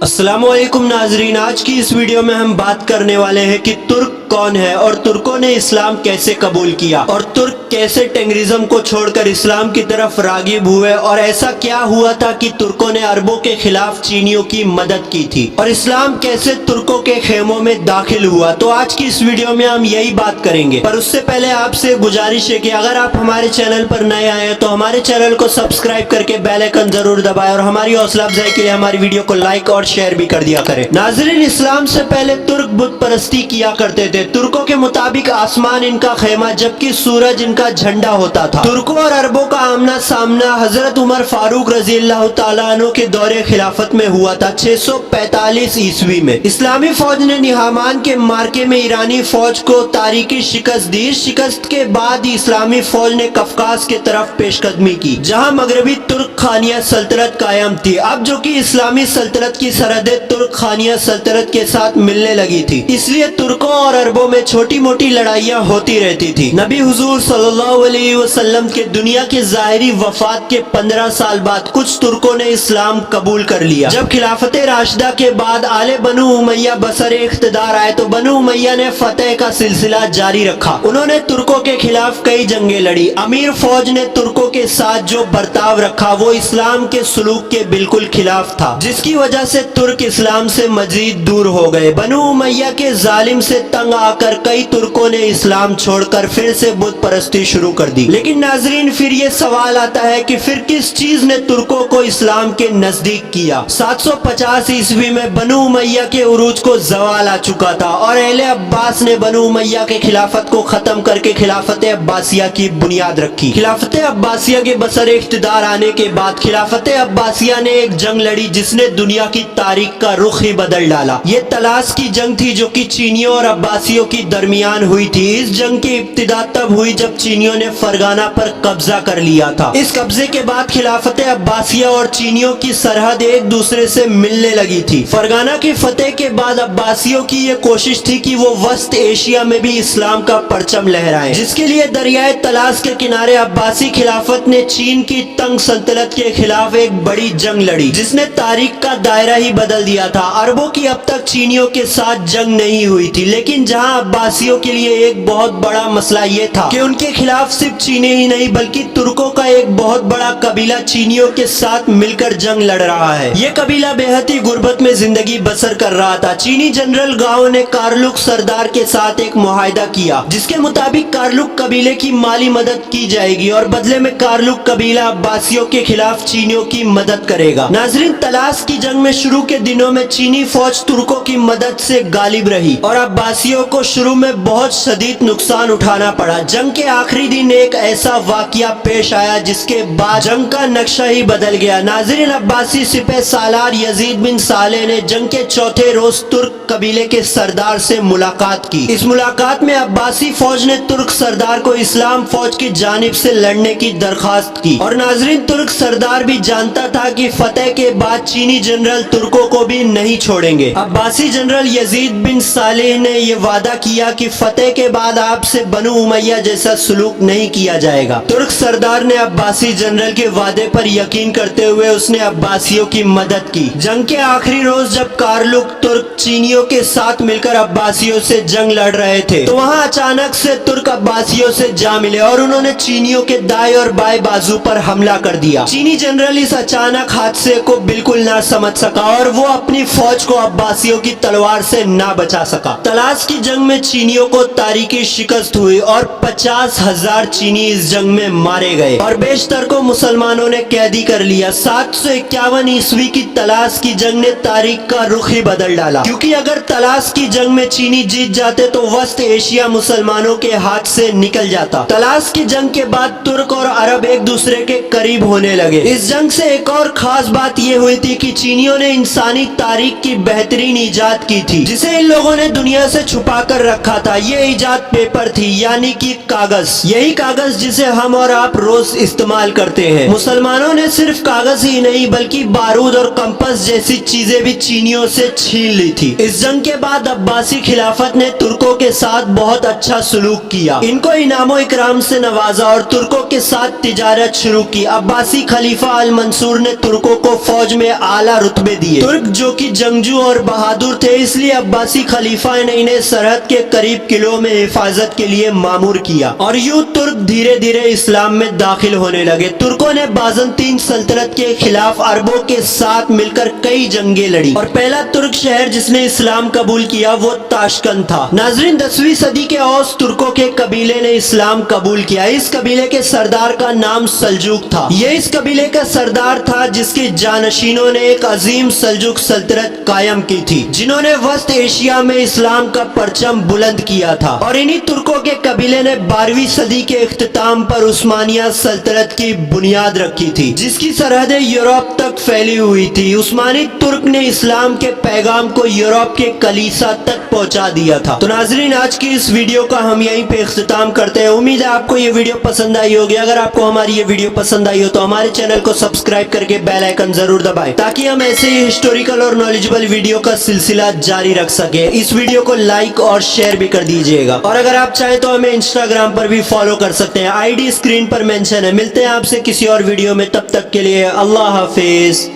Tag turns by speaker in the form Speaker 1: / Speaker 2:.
Speaker 1: अस्सलामु अलैकुम नाजरीन, आज की इस वीडियो में हम बात करने वाले हैं कि तुर्क कौन है और तुर्कों ने इस्लाम कैसे कबूल किया और तुर्क कैसे टेंगरिज्म को छोड़कर इस्लाम की तरफ रागिब हुए और ऐसा क्या हुआ था कि तुर्कों ने अरबों के खिलाफ चीनियों की मदद की थी और इस्लाम कैसे तुर्कों के खेमों में दाखिल हुआ। तो आज की इस वीडियो में हम यही बात करेंगे, पर उससे पहले आपसे गुजारिश है कि अगर आप हमारे चैनल पर नए आए हैं तो हमारे चैनल को सब्सक्राइब करके बेल आइकन जरूर दबाएं और हमारी हौसला अफजाई के लिए हमारी वीडियो को लाइक और शेयर भी कर दिया करें। नाजरीन, इस्लाम से पहले तुर्क बुत परस्ती किया करते थे। तुर्कों के मुताबिक आसमान इनका खेमा जबकि सूरज इनका झंडा होता था। तुर्कों और अरबों का आमना सामना हजरत उमर फारूक रजी अल्लाह तआला अन्हु के दौरे खिलाफत में हुआ था 645 ईस्वी में। इस्लामी फौज ने निहामान के मार्के में ईरानी फौज को तारीखी शिकस्त दी। शिकस्त के बाद इस्लामी फौज ने कफकास के तरफ पेशकदमी की जहां मगरबी तुर्क खानिया सल्तनत कायम थी। अब जो कि इस्लामी सल्तनत की सरहदें तुर्क खानिया सल्तनत के साथ मिलने लगी थी, इसलिए तुर्कों और अरबों में छोटी मोटी लड़ाइयाँ होती रहती थी। नबी हुजूर सल्लल्लाहु अलैहि वसल्लम के दुनिया के ज़ाहिरी वफात के 15 साल बाद कुछ तुर्कों ने इस्लाम कबूल कर लिया। जब खिलाफत राशिदा के बाद आले बनु उमैया बसर इख्तिदार आए तो बनु उमैया ने फतेह का सिलसिला जारी रखा। उन्होंने तुर्कों के खिलाफ कई जंगें लड़ी। अमीर फौज ने तुर्कों के साथ जो बर्ताव रखा वो इस्लाम के सुलूक के बिल्कुल खिलाफ था, जिसकी वजह से तुर्क इस्लाम से मजीद दूर हो गए। बनु उमैया के जालिम से तंग आकर कई तुर्कों ने इस्लाम छोड़कर फिर से बुत परस्ती शुरू कर दी। लेकिन नाजरीन, फिर ये सवाल आता है कि फिर किस चीज ने तुर्कों को इस्लाम के नजदीक किया। 750 ईस्वी में बनु उमैया के उरूज को जवाल आ चुका था और अहले अब्बास ने बनु उमैया के खिलाफत को खत्म करके खिलाफत अब्बासिया की बुनियाद रखी। खिलाफत अब्बासिया के बसर इख्तिदार आने के बाद खिलाफत अब्बासिया ने एक जंग लड़ी जिसने दुनिया की तारीख का रुख ही बदल डाला। ये तलाश की जंग थी जो कि चीनियों और अब्बासियों की दरमियान हुई थी। इस जंग की इब्तिदा तब हुई जब चीनियों ने फरगाना पर कब्जा कर लिया था। इस कब्जे के बाद खिलाफत अब्बासिया और चीनियों की सरहद एक दूसरे से मिलने लगी थी। फरगाना की फतेह के बाद अब्बासियों की ये कोशिश थी कि वो वस्त एशिया में भी इस्लाम का परचम लहराएं, जिसके लिए दरियाए तलाश के किनारे अब्बासी खिलाफत ने चीन की तंग सल्तनत के खिलाफ एक बड़ी जंग लड़ी जिसने तारीख का दायरा ही बदल दिया था। अरबों की अब तक चीनियों के साथ जंग नहीं हुई थी, लेकिन जहां अब्बासियों के लिए एक बहुत बड़ा मसला ये था कि उनके खिलाफ सिर्फ चीनी ही नहीं बल्कि तुर्कों का एक बहुत बड़ा कबीला चीनियों के साथ मिलकर जंग लड़ रहा है। ये कबीला बेहद ही गुर्बत में जिंदगी बसर कर रहा था। चीनी जनरल गाओ ने कारलुक सरदार के साथ एक मुआहिदा किया जिसके मुताबिक कारलुक कबीले की माली मदद की जाएगी और बदले में कारलुक कबीला अब्बासियों के खिलाफ चीनियों की मदद करेगा। नाजरीन, तलाश की जंग में शुरू के दिनों में चीनी फौज तुर्कों की मदद से गालिब रही और अब्बासियों को शुरू में बहुत शदीद नुकसान उठाना पड़ा। जंग के आखिरी दिन एक ऐसा वाकया पेश आया जिसके बाद जंग का नक्शा ही बदल गया। नाजरीन, अब्बासी सिपह सालार यजीद बिन सालेह ने जंग के चौथे रोज तुर्क कबीले के सरदार से मुलाकात की। इस मुलाकात में अब्बासी फौज ने तुर्क सरदार को इस्लाम फौज की जानिब से लड़ने की दरखास्त की और नाजरीन, तुर्क सरदार भी जानता था कि फतेह के बाद चीनी जनरल तुर्कों को भी नहीं छोड़ेंगे। अब्बासी जनरल यजीद बिन सालेह ने यह वादा किया कि फतेह के बाद आपसे बनु उमैया जैसा सलूक नहीं किया जाएगा। तुर्क सरदार ने अब्बासी जनरल के वादे पर यकीन करते हुए उसने अब्बासियों की मदद की। जंग के आखिरी रोज जब कारलुक तुर्क चीनियों के साथ मिलकर अब्बासियों से जंग लड़ रहे थे तो वहां अचानक से तुर्क अब्बासियों से जा मिले और उन्होंने चीनियों के दाएं और बाएं बाजू पर हमला कर दिया। चीनी जनरल इस अचानक हादसे को बिल्कुल ना समझ सका और वो अपनी फौज को अब्बासियों की तलवार से ना बचा सका। तलाश की जंग में चीनियों को तारीखी शिकस्त हुई और 50,000 चीनी इस जंग में मारे गए और बेशतर को मुसलमानों ने कैदी कर लिया। 751 ईस्वी की तलाश की जंग ने तारीख का रुख ही बदल डाला, क्योंकि अगर तलाश की जंग में चीनी जीत जाते तो वस्त एशिया मुसलमानों के हाथ से निकल जाता। तलाश की जंग के बाद तुर्क और अरब एक दूसरे के करीब होने लगे। इस जंग से एक और खास बात यह हुई थी कि चीनियों ने इंसानी तारीख की बेहतरीन ईजाद की थी जिसे इन लोगों ने दुनिया से छुपा छुपा कर रखा था। ये इजाद पेपर थी, यानी कि कागज। यही कागज जिसे हम और आप रोज इस्तेमाल करते हैं। मुसलमानों ने सिर्फ कागज ही नहीं बल्कि बारूद और कंपास जैसी चीजें भी चीनियों से छीन ली थी। इस जंग के बाद अब्बासी खिलाफत ने तुर्कों के साथ बहुत अच्छा सलूक किया, इनको इनामो इकराम से नवाजा और तुर्कों के साथ तिजारत शुरू की। अब्बासी खलीफा अल मंसूर ने तुर्कों को फौज में आला रुतबे दिए। तुर्क जो कि जंगजू और बहादुर थे, इसलिए अब्बासी खलीफा ने इन्हें सरहद के करीब किलों में हिफाजत के लिए मामूर किया और यूं तुर्क धीरे धीरे इस्लाम में दाखिल होने लगे। तुर्कों ने बाज़ंतीन सल्तनत के खिलाफ अरबों के साथ मिलकर कई जंगें लड़ी और पहला तुर्क शहर जिसने इस्लाम कबूल किया वो ताशकंद था। नाजरीन, 10वीं सदी के औस तुर्कों के कबीले ने इस्लाम कबूल किया। इस कबीले के सरदार का नाम सल्जूक था। ये इस कबीले का सरदार था जिसके जानशीनों ने एक अजीम सल्जुक सल्तनत कायम की थी, जिन्होंने वस्त एशिया में इस्लाम का परचम बुलंद किया था। और इन्हीं तुर्कों के कबीले ने 12वीं सदी के इख्तिताम पर उस्मानिया सल्तनत की बुनियाद रखी थी, जिसकी सरहदें यूरोप तक फैली हुई थी। उस्मानी तुर्क ने इस्लाम के पैगाम को यूरोप के कलीसा तक पहुंचा दिया था। तो नाजरीन, आज की इस वीडियो का हम यहीं पे इख्तिताम करते हैं। उम्मीद है आपको ये वीडियो पसंद आई होगी। अगर आपको हमारी ये वीडियो पसंद आई हो तो हमारे चैनल को सब्सक्राइब करके बेल आइकन जरूर दबाएं, ताकि हम ऐसे ही हिस्टोरिकल और नॉलेजेबल वीडियो का सिलसिला जारी रख सके। इस वीडियो को लाइक और शेयर भी कर दीजिएगा और अगर आप चाहें तो हमें इंस्टाग्राम पर भी फॉलो कर सकते हैं। आईडी स्क्रीन पर मेंशन है। मिलते हैं आपसे किसी और वीडियो में, तब तक के लिए अल्लाह हाफिज।